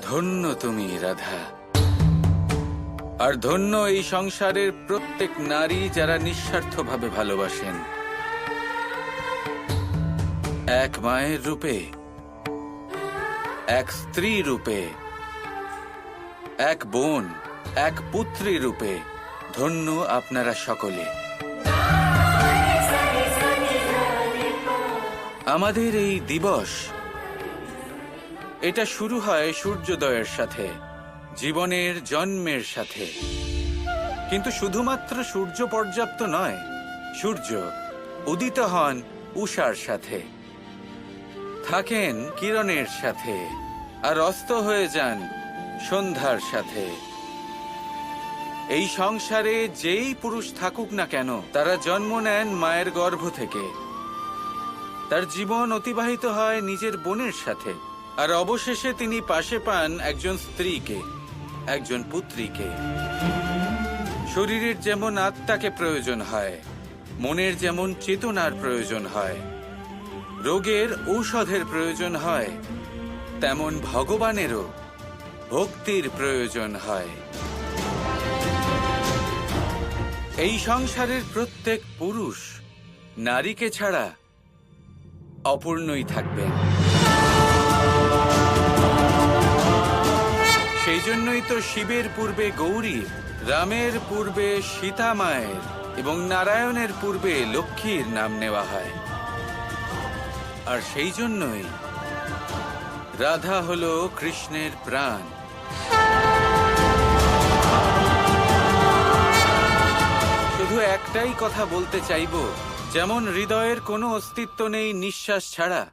ধন্য তুমি রাধা, আর ধন্য এই সংসারের প্রত্যেক নারী যারা নিঃস্বার্থভাবে ভালোবাসেন। এক মায়ের রূপে, এক স্ত্রী রূপে, এক বোন, এক পুত্রী রূপে ধন্য আপনারা সকলে। আমাদের এই দিবস, এটা শুরু হয় সূর্যোদয়ের সাথে, জীবনের জন্মের সাথে। কিন্তু শুধুমাত্র সূর্য পর্যাপ্ত নয়, সূর্য উদিত হন উষার সাথে, থাকেন কিরণের সাথে, আর অস্ত হয়ে যান সন্ধ্যার সাথে। এই সংসারে যেই পুরুষ থাকুক না কেন, তারা জন্ম নেন মায়ের গর্ভ থেকে। তার জীবন অতিবাহিত হয় নিজের বোনের সাথে, আর অবশেষে তিনি পাশে পান একজন স্ত্রীকে, একজন পুত্রীকে। শরীরের যেমন আত্মাকে প্রয়োজন হয়, মনের যেমন চেতনার প্রয়োজন হয়, রোগের ঔষধের প্রয়োজন হয়, তেমন ভগবানেরও ভক্তির প্রয়োজন হয়। এই সংসারের প্রত্যেক পুরুষ নারীকে ছাড়া অপূর্ণই থাকবেন। সেই জন্যই তো শিবের পূর্বে গৌরী, রামের পূর্বে সীতা মায়ের এবং নারায়ণের পূর্বে লক্ষ্মীর নাম নেওয়া হয়। আর সেই জন্যই রাধা হলো কৃষ্ণের প্রাণ। শুধু একটাই কথা বলতে চাইব, যেমন হৃদয়ের কোনো অস্তিত্ব নেই নিঃশ্বাস ছাড়া,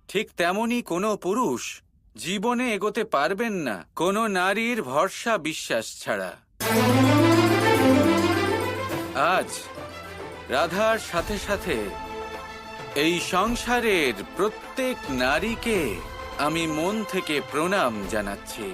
ঠিক তেমনি কোনো পুরুষ জীবনে এগোতে পারবেন না কোনো নারীর ভরসা বিশ্বাস ছাড়া। আজ রাধার সাথে সাথে এই সংসারের প্রত্যেক নারীকে আমি মন থেকে প্রণাম জানাচ্ছি।